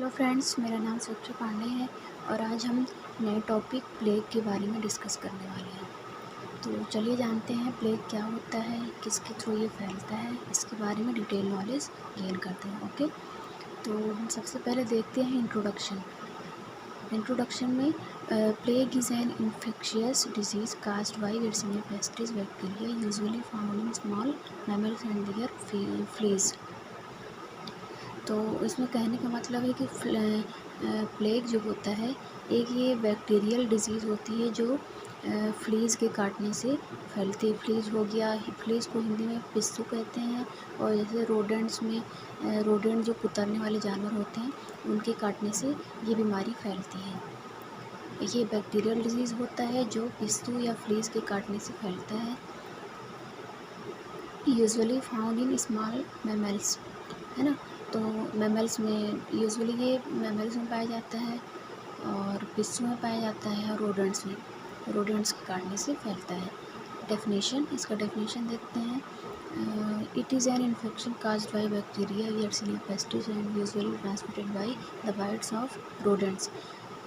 Hello friends, मेरा नाम सुक्षा पांडे है और आज हम नए टॉपिक प्लेग के बारे में डिस्कस करने वाले हैं। तो चलिए जानते हैं प्लेग क्या होता है, किसके थ्रू ये फैलता है, इसके बारे में डिटेल नॉलेज गेन करते हैं। ओके, तो हम सबसे पहले देखते हैं इंट्रोडक्शन में plague is an infectious disease caused by yersinia pestis bacteria usually found in small mammals and their fleas. तो इसमें कहने का मतलब है कि प्लेग जो होता है एक ये बैक्टीरियल डिजीज़ होती है जो फ्लीज़ के काटने से फैलती है। फ्लीज़ हो गया, फ्लीज़ को हिंदी में पिस्सू कहते हैं। और जैसे रोडेंट्स में रोडेंट जो कुतरने वाले जानवर होते हैं उनके काटने से ये बीमारी फैलती है। ये बैक्टीरियल डिजीज़ होता है जो पिस्सू या फ्लीज़ के काटने से फैलता है। Usually found in small mammals, है ना। तो मैमल्स में यूजुअली ये मैमल्स में पाया जाता है और पिस्सू में पाया जाता है और रोडेंट्स में, रोडेंट्स के काटने से फैलता है। डेफिनेशन, इसका डेफिनेशन देखते हैं। It is an infection caused by bacteria yersinia pestis and usually transmitted by the bytes of rodents.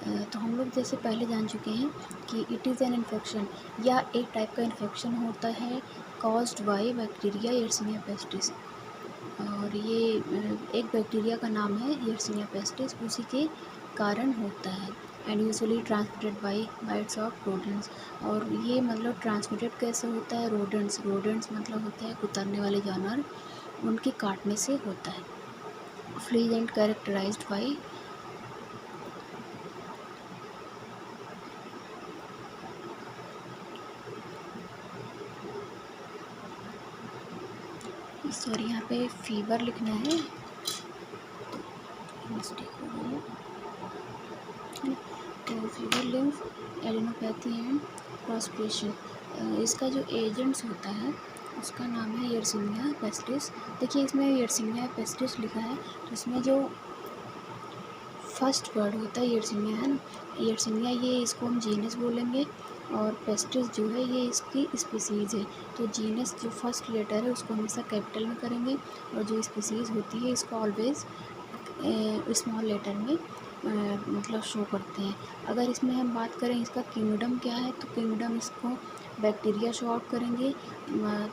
तो हम लोग जैसे पहले जान चुके हैं कि इट इज़ एन इन्फेक्शन या एक टाइप का इन्फेक्शन होता है caused by bacteria yersinia pestis। और ये एक बैक्टीरिया का नाम है yersinia pestis, उसी के कारण होता है। And usually transmitted by bytes of rodents. और ये मतलब ट्रांसमिटेड कैसे होता है? रोडेंट्स मतलब होता है कुतरने वाले जानवर, उनके काटने से होता है। Fleas and characterized by sorry, यहाँ पे फीवर लिखना है, मिस्टेक हो गई है। तो फीवर, लिम्फ एडिनोपैथी एंड प्रॉस्ट्रेशन, इसका जो एजेंट्स होता है उसका नाम है yersinia pestis। देखिए इसमें yersinia pestis लिखा है, तो इसमें जो फर्स्ट वर्ड होता है yersinia, है ना। yersinia ये इसको हम जीनस बोलेंगे और पेस्टिस जो है ये इसकी स्पीसीज़ है। तो जीनस जो फर्स्ट लेटर है उसको हमेशा कैपिटल में करेंगे और जो स्पीसीज़ होती है इसको ऑलवेज स्मॉल लेटर में मतलब शो करते हैं। अगर इसमें हम बात करें इसका किंगडम क्या है, तो किंगडम इसको बैक्टीरिया शो आउट करेंगे।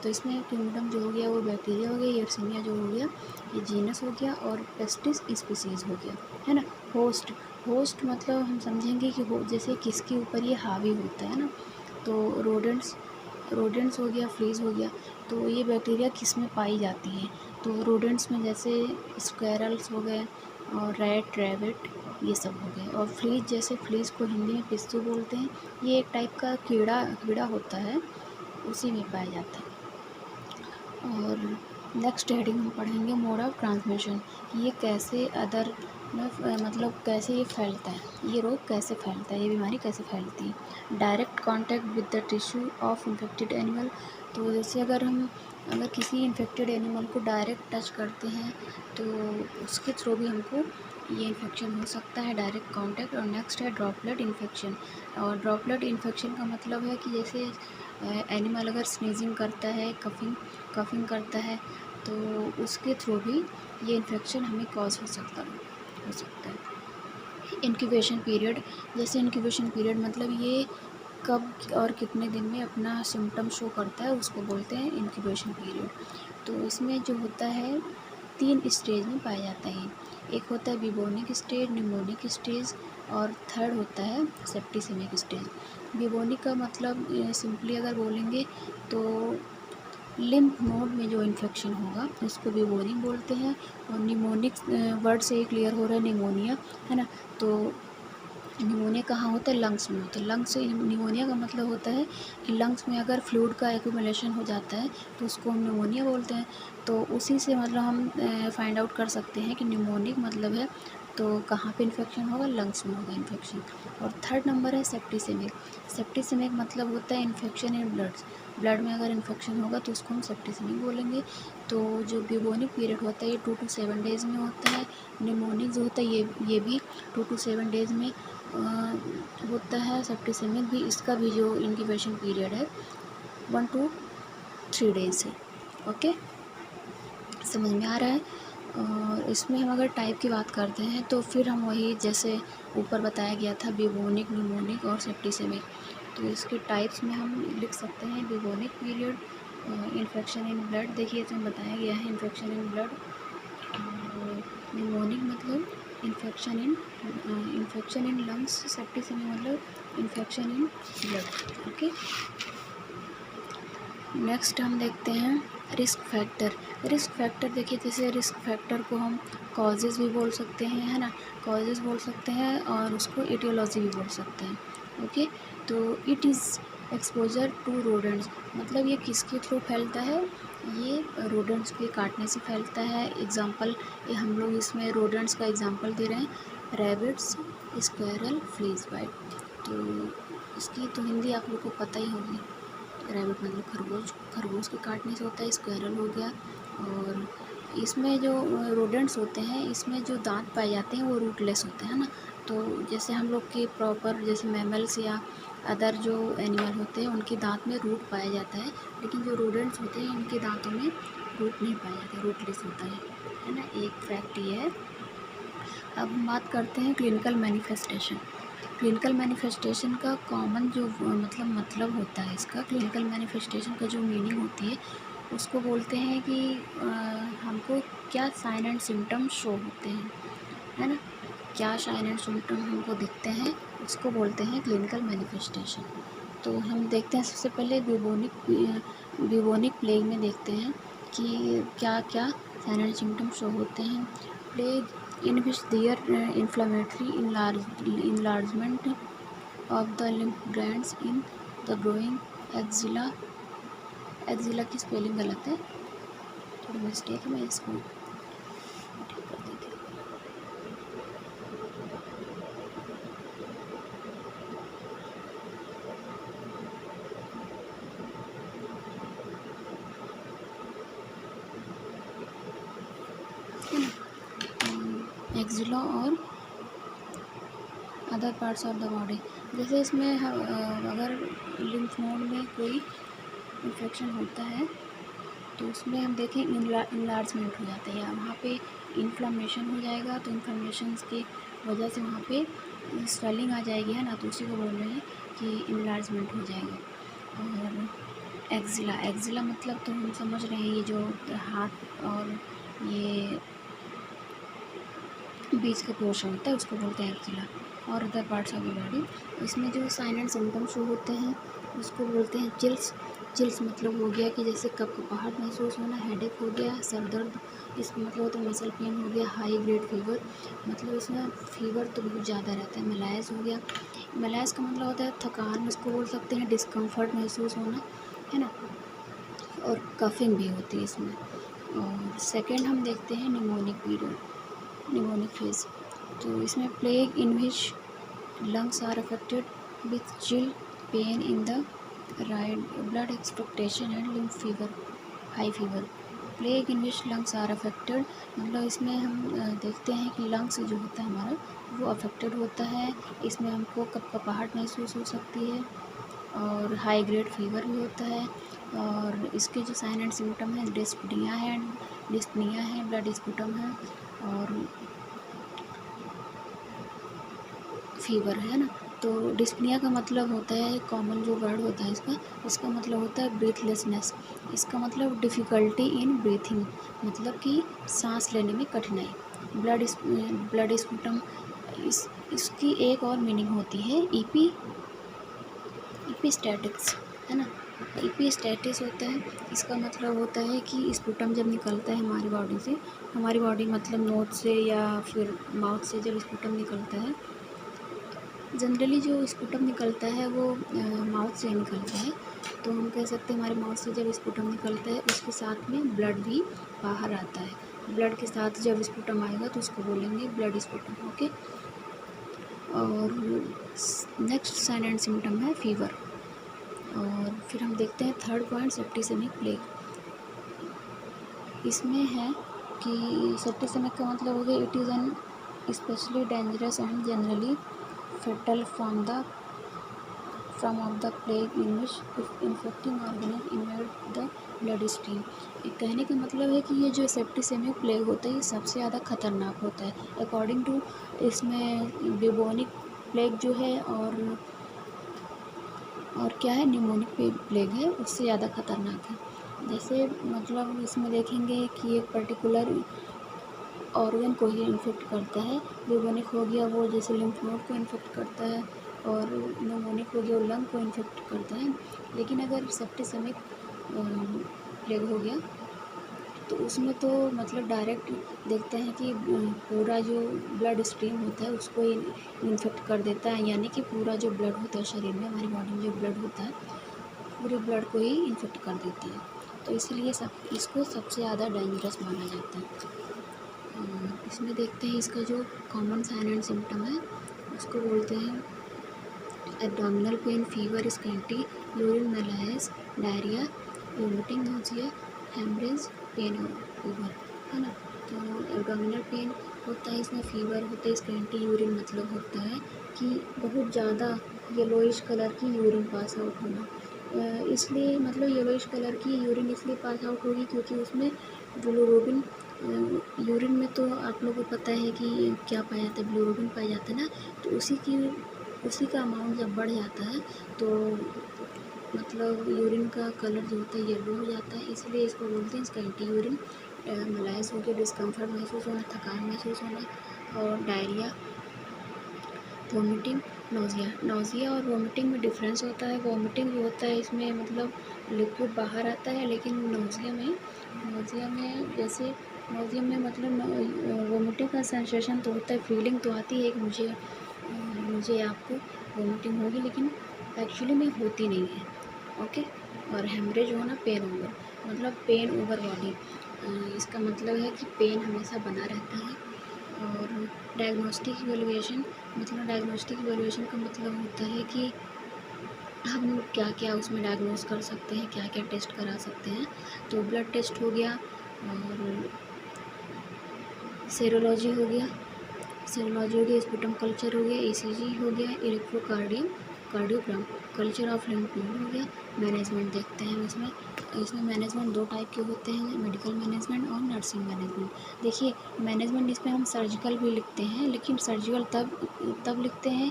तो इसमें किंगडम जो हो गया वो बैक्टीरिया हो गया, yersinia जो हो गया ये जीनस हो गया और पेस्टिस स्पीसीज़ हो गया, है ना। होस्ट मतलब हम समझेंगे कि जैसे किसके ऊपर ये हावी होता है ना। तो रोडेंट्स हो गया, फ्लीज हो गया, तो ये बैक्टीरिया किस में पाई जाती है? तो रोडेंट्स में जैसे स्क्वेरल्स हो गए और रैबिट, ये सब हो गए। और फ्लीज, जैसे फ्लीज को हिंदी में पिस्सू बोलते हैं, ये एक टाइप का कीड़ा होता है, उसी में पाया जाता है। और नेक्स्ट हेडिंग हम पढ़ेंगे मोड ऑफ ट्रांसमिशन, ये कैसे मतलब कैसे ये फैलता है, ये रोग कैसे फैलता है, ये बीमारी कैसे फैलती है। Direct contact with the tissue of infected animal, तो जैसे अगर किसी इन्फेक्टेड एनिमल को डायरेक्ट टच करते हैं तो उसके थ्रू भी हमको ये इन्फेक्शन हो सकता है, डायरेक्ट कांटेक्ट। और नेक्स्ट है ड्रॉपलेट इन्फेक्शन। और ड्रॉपलेट इन्फेक्शन का मतलब है कि जैसे एनिमल अगर स्नीजिंग करता है, कफिंग करता है, तो उसके थ्रू भी ये इन्फेक्शन हमें कॉज हो सकता है। इंक्यूबेशन पीरियड, जैसे इंक्यूबेशन पीरियड मतलब ये कब और कितने दिन में अपना सिम्टम शो करता है उसको बोलते हैं इंक्यूबेशन पीरियड। तो इसमें जो होता है 3 स्टेज में पाया जाता है। एक होता है बिबोनिक स्टेज, निमोनिक स्टेज और थर्ड होता है सेप्टिसेमिक स्टेज। बिबोनिक का मतलब सिंपली अगर बोलेंगे तो लिम्फ नोड में जो इन्फेक्शन होगा उसको बिबोनिक बोलते हैं। और निमोनिक वर्ड से ही क्लियर हो रहा है निमोनिया, है ना। तो निमोनिया कहाँ होता है? लंग्स में होता है। लंग्स से निमोनिया का मतलब होता है कि लंग्स में अगर फ्लूइड का एक्यूमुलेशन हो जाता है तो उसको हम निमोनिया बोलते हैं। तो उसी से मतलब हम फाइंड आउट कर सकते हैं कि निमोनिक मतलब है तो कहाँ पे इन्फेक्शन होगा? लंग्स में होगा इन्फेक्शन। और थर्ड नंबर है सेप्टिसेमिक। सेप्टिसेमिक मतलब होता है इन्फेक्शन इन ब्लड में अगर इन्फेक्शन होगा तो उसको हम सेप्टिसेमिक बोलेंगे। तो जो बिबोनिक पीरियड होता है ये 2 to 7 डेज़ में होता है। निमोनिक जो होता है ये भी 2 to 7 डेज़ में होता है। सेप्टिसेमिक भी, इसका भी जो इंक्यूबेशन पीरियड है 1 to 3 डेज़ है। ओके, समझ में आ रहा है? और इसमें हम अगर टाइप की बात करते हैं तो फिर हम वही जैसे ऊपर बताया गया था बिबोनिक, न्यूमोनिक और सेप्टिसेमिक। तो इसके टाइप्स में हम लिख सकते हैं bubonic period, infection in blood, देखिए इसमें बताया गया है इन्फेक्शन इन ब्लड। न्यूमोनिक मतलब इन्फेक्शन इन लंग्स, सेप्टिसेमिक मतलब infection in blood. Okay, next हम देखते हैं रिस्क फैक्टर। रिस्क फैक्टर देखिए, जैसे रिस्क फैक्टर को हम कॉजेज़ भी बोल सकते हैं, है ना, कॉजेज़ बोल सकते हैं और उसको एटियोलॉजी भी बोल सकते हैं। ओके, तो it is exposure to rodents, मतलब ये किसके थ्रू फैलता है, ये रोडेंट्स के काटने से फैलता है। एग्जांपल ये हम लोग इसमें रोडेंट्स का एग्जांपल दे रहे हैं, रैबिट्स, स्क्वेरल, फ्लीज बाइट। तो इसकी तो हिंदी आप लोग को पता ही होगी, रैबिट मतलब खरगोश, खरगोश के काटने से होता है, स्क्वेरल हो गया। और इसमें जो रोडेंट्स होते हैं इसमें जो दांत पाए जाते हैं वो रूटलेस होते हैं ना। तो जैसे हम लोग के प्रॉपर जैसे मैमल्स या अदर जो एनिमल होते हैं उनके दांत में रूट पाया जाता है, लेकिन जो रोडेंट्स होते हैं इनके दांतों में रूट नहीं पाया जाता, रूटलेस होता है ना, एक फैक्ट ये है। अब हम बात करते हैं क्लिनिकल मैनिफेस्टेशन। क्लिनिकल मैनिफेस्टेशन का कॉमन जो मतलब होता है, इसका क्लिनिकल मैनिफेस्टेशन का जो मीनिंग होती है उसको बोलते हैं कि हमको क्या साइन एंड सिम्टम शो होते हैं, है ना, क्या साइन एंड सिम्टम हमको दिखते हैं उसको बोलते हैं क्लिनिकल मैनिफेस्टेशन। तो हम देखते हैं सबसे पहले ब्यूबोनिक प्लेग में देखते हैं कि क्या क्या साइन एंड सिम्टम शो होते हैं। Plague in which there inflammatory enlargement of the lymph glands in the growing axilla, axilla की स्पेलिंग गलत है, थोड़ी मिस्टेक है, मैं इसको ठीक कर देती हूँ। एक्जिला और other parts of the body, जैसे इसमें अगर लिम्फ नोड में कोई इन्फेक्शन होता है तो उसमें हम देखें इनलार्जमेंट हो जाता है या वहाँ पे इन्फ्लामेशन हो जाएगा, तो इन्फ्लामेशन की वजह से वहाँ पे स्वेलिंग आ जाएगी, है ना, तो उसी को बोल रहे हैं कि इनलार्जमेंट हो जाएगा। और एक्जिला मतलब तो हम समझ रहे हैं, ये जो हाथ और ये बीच का पोर्शन होता है उसको बोलते हैं एक्जिला। और other parts of the body, इसमें जो साइन एंड सिम्टम शो होते हैं उसको बोलते हैं चिल्स। चिल्स मतलब हो गया कि जैसे कपकपाहट महसूस होना, हेडेक हो गया, सर दर्द, इसका मतलब होता है मसल पेन हो गया, हाई ग्रेड फीवर, मतलब इसमें फीवर तो बहुत ज़्यादा रहता है। मलाइज हो गया, मलाइज का मतलब होता है थकान, इसको बोल सकते हैं डिस्कम्फर्ट महसूस होना, है ना, और कफिंग भी होती है इसमें। और सेकेंड हम देखते हैं निमोनिक पीरियड, निमोनिक फेज। तो इसमें plague in which lungs are affected with chill, pain in the right, blood expectation and lymph fever, high fever. Plague in which lungs are affected, मतलब इसमें हम देखते हैं कि लंग्स जो होता है हमारा वो अफेक्टेड होता है, इसमें हमको कपकपाहट महसूस हो सकती है और हाई ग्रेड फीवर भी होता है। और इसके जो साइन एंड सिम्टम है डिस्पनिया है, ब्लड स्पुटम है और फीवर, है ना। तो डिस्पनिया का मतलब होता है, कॉमन जो वर्ड होता है इसका मतलब होता है ब्रीथलेसनेस, इसका मतलब डिफ़िकल्टी इन ब्रीथिंग, मतलब कि सांस लेने में कठिनाई। ब्लड स्पुटम, इसकी एक और मीनिंग होती है एपिस्टैटिक्स, है ना, एपिस्टैटिस होता है, इसका मतलब होता है कि स्पुटम जब निकलता है हमारी बॉडी से, हमारी बॉडी मतलब नोज से या फिर माउथ से जब स्पुटम निकलता है, जनरली जो स्पुटम निकलता है वो माउथ से निकलता है, तो हम कह सकते हैं हमारे माउथ से जब स्पुटम निकलता है उसके साथ में ब्लड भी बाहर आता है। ब्लड के साथ जब स्पुटम आएगा तो उसको बोलेंगे ब्लड स्पुटम। ओके, और नेक्स्ट साइन एंड सिम्टम है फीवर। और फिर हम देखते हैं थर्ड पॉइंट सेप्टिसेमिक प्लेग। इसमें है कि सेप्टिसेमिक का मतलब हो गया it is an specially dangerous and generally fatal from of the plague in which infecting organism invade the blood stream. कहने का मतलब है कि ये जो सेप्टिसेमिक प्लेग होता है ये सबसे ज़्यादा खतरनाक होता है अकॉर्डिंग टू। इसमें ब्यूबोनिक प्लेग जो है और क्या है निमोनिक प्लेग है उससे ज़्यादा खतरनाक है। जैसे मतलब इसमें देखेंगे कि एक पर्टिकुलर ऑर्गन को ही इन्फेक्ट करता है। ब्यूबोनिक हो गया वो जैसे लिम्फ नोड को इन्फेक्ट करता है और निमोनिक हो गया वो लंग को इन्फेक्ट करता है। लेकिन अगर सेप्टिसेमिक प्लेग हो गया तो उसमें तो मतलब डायरेक्ट देखते हैं कि पूरा जो ब्लड स्ट्रीम होता है उसको ही इन्फेक्ट कर देता है, यानी कि पूरा जो ब्लड होता है शरीर में, हमारी बॉडी में जो ब्लड होता है पूरे ब्लड को ही इन्फेक्ट कर देती है। तो इसलिए इसको सबसे ज़्यादा डेंजरस माना जाता है। इसमें देखते हैं इसका जो कॉमन साइन एंड सिम्टम है उसको बोलते हैं abdominal pain, fever, scanty urine, malaise, diarrhoea, vomiting, nausea, haemorrhage, pain over, है ना। तो एब्डोमिनल पेन होता है, इसमें फीवर होता है, स्कैंटी यूरिन मतलब होता है कि बहुत ज़्यादा येलोइश कलर की यूरिन पास आउट होना। इसलिए मतलब येलोइश कलर की यूरिन इसलिए पास आउट होगी क्योंकि उसमें बिलिरुबिन, यूरिन में तो आप लोगों को पता है कि क्या पाया जाता है, बिलिरुबिन पाया जाता है ना। तो उसी का अमाउंट जब बढ़ जाता है तो मतलब यूरिन का कलर जो होता है येलो हो जाता है, इसलिए इसको बोलते हैं स्कैंटी यूरिन। मलाइस हो गया, डिस्कम्फर्ट महसूस होना, थकान महसूस होना, और डायरिया, वोमिटिंग, नोज़िया और वोमिटिंग में डिफरेंस होता है। वोमिटिंग जो होता है इसमें मतलब लिक्विड बाहर आता है, लेकिन नोज़िया में मतलब वोमिटिंग का सेंसेशन तो होता है, फीलिंग तो आती है कि मुझे आपको वोमिटिंग होगी, लेकिन एक्चुअली में होती नहीं है। ओके। और हेमरेज होना, पेन ओवर मतलब पेन ओवर बॉडी, इसका मतलब है कि पेन हमेशा बना रहता है। और डायग्नोस्टिक इवैल्यूएशन का मतलब होता है कि हम क्या क्या उसमें डायग्नोस कर सकते हैं, क्या क्या टेस्ट करा सकते हैं। तो ब्लड टेस्ट हो गया, और सेरोलॉजी हो गया, स्पुटम कल्चर हो गया, ECG हो गया, cardiogram, culture of lymph node हो गया। मैनेजमेंट देखते हैं इसमें मैनेजमेंट दो टाइप के होते हैं, मेडिकल मैनेजमेंट और नर्सिंग मैनेजमेंट। देखिए मैनेजमेंट इसमें हम सर्जिकल भी लिखते हैं, लेकिन सर्जिकल तब लिखते हैं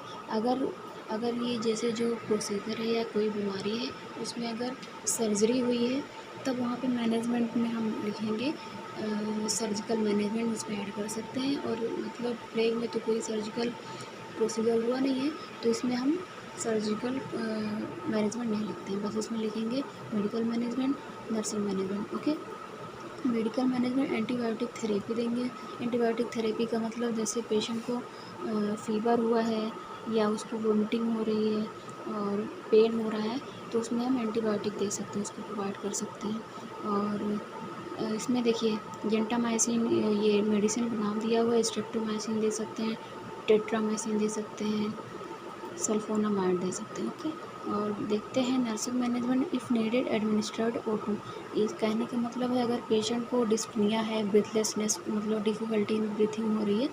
अगर ये जैसे जो प्रोसीजर है या कोई बीमारी है उसमें अगर सर्जरी हुई है तब वहाँ पे मैनेजमेंट में हम लिखेंगे सर्जिकल मैनेजमेंट उसमें ऐड कर सकते हैं। और मतलब प्लेग में तो कोई सर्जिकल प्रोसीजर हुआ नहीं है तो इसमें हम सर्जिकल मैनेजमेंट नहीं लिखते हैं, बस इसमें लिखेंगे medical management, nursing management. Okay. Medical management antibiotic therapy देंगे। एंटीबायोटिक थेरेपी का मतलब जैसे पेशेंट को फीवर हुआ है या उसको वोमिटिंग हो रही है और पेन हो रहा है तो उसमें हम एंटीबायोटिक दे सकते हैं, उसको प्रोवाइड कर सकते हैं। और इसमें देखिए जेंटामाइसिन, ये मेडिसिन का नाम दिया हुआ है, स्ट्रेप्टोमाइसिन दे सकते हैं, टेट्रामाइसिन दे सकते हैं, सल्फोनामाइड दे सकते हैं। ओके। और देखते हैं nursing management, if needed administered O2। इस कहने का मतलब है अगर पेशेंट को डिस्पनिया है, ब्रीथलेसनेस मतलब डिफ़िकल्टी इन ब्रीथिंग हो रही है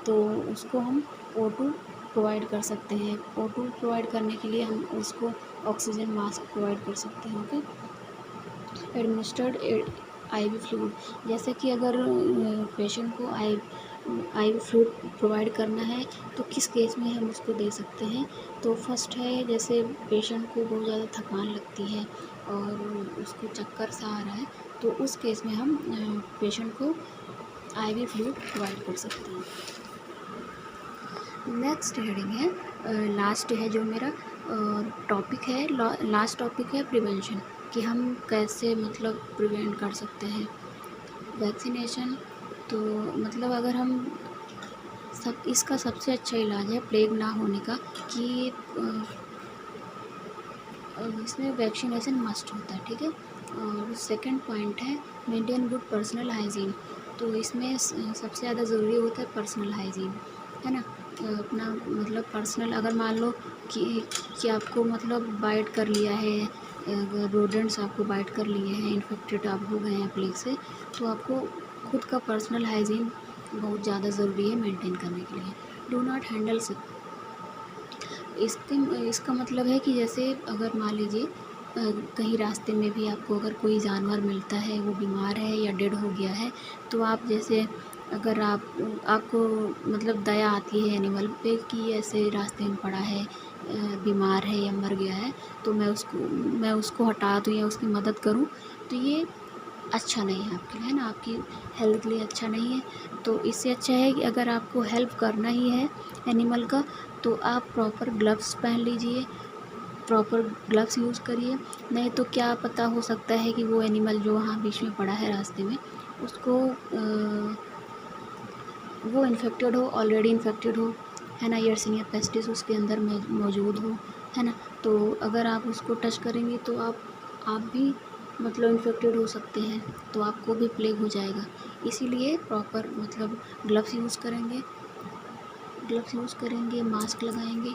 तो उसको हम O2 प्रोवाइड कर सकते हैं। O2 प्रोवाइड करने के लिए हम उसको ऑक्सीजन मास्क प्रोवाइड कर सकते हैं। ओके। एडमिनिस्ट्रेड IV फ्लूइड, जैसे कि अगर पेशेंट को IV फ्लूइड प्रोवाइड करना है तो किस केस में हम उसको दे सकते हैं। तो फर्स्ट है जैसे पेशेंट को बहुत ज़्यादा थकान लगती है और उसको चक्कर सा आ रहा है तो उस केस में हम पेशेंट को IV फ्लूइड प्रोवाइड कर सकते हैं। नेक्स्ट हेडिंग है, लास्ट है जो मेरा टॉपिक है, लास्ट टॉपिक है प्रिवेंशन, कि हम कैसे मतलब प्रिवेंट कर सकते हैं। वैक्सीनेशन, तो मतलब अगर हम इसका सबसे अच्छा इलाज है प्लेग ना होने का कि इसमें वैक्सीनेशन मस्ट होता है। ठीक है। और सेकंड पॉइंट है मेंटेन गुड पर्सनल हाइजीन, तो इसमें सबसे ज़्यादा ज़रूरी होता है पर्सनल हाइजीन, है ना। अपना मतलब पर्सनल, अगर मान लो कि आपको मतलब बाइट कर लिया है, रोडेंट्स आपको बाइट कर लिए हैं, इन्फेक्टेड आप हो गए हैं प्लेग से, तो आपको खुद का पर्सनल हाइजीन बहुत ज़्यादा ज़रूरी है मेंटेन करने के लिए। डू नॉट हैंडल इसका मतलब है कि जैसे अगर मान लीजिए कहीं रास्ते में भी आपको अगर कोई जानवर मिलता है, वो बीमार है या डेड हो गया है, तो आप जैसे अगर आपको मतलब दया आती है एनिमल पे कि ऐसे रास्ते में पड़ा है, बीमार है या मर गया है, तो मैं उसको हटा दूँ या उसकी मदद करूँ, तो ये अच्छा नहीं है आपके लिए, है ना, आपकी हेल्थ के लिए अच्छा नहीं है। तो इससे अच्छा है कि अगर आपको हेल्प करना ही है एनिमल का, तो आप प्रॉपर ग्लव्स पहन लीजिए, प्रॉपर ग्लव्स यूज़ करिए। नहीं तो क्या पता, हो सकता है कि वो एनिमल जो वहाँ बीच में पड़ा है रास्ते में, उसको वो इन्फेक्टेड हो, ऑलरेडी इन्फेक्टेड हो, है ना, यर्सिनिया पेस्टिस उसके अंदर मौजूद हो, है ना। तो अगर आप उसको टच करेंगे तो आप भी मतलब इन्फेक्टेड हो सकते हैं, तो आपको भी प्लेग हो जाएगा। इसीलिए प्रॉपर मतलब ग्लव्स यूज़ करेंगे, मास्क लगाएंगे।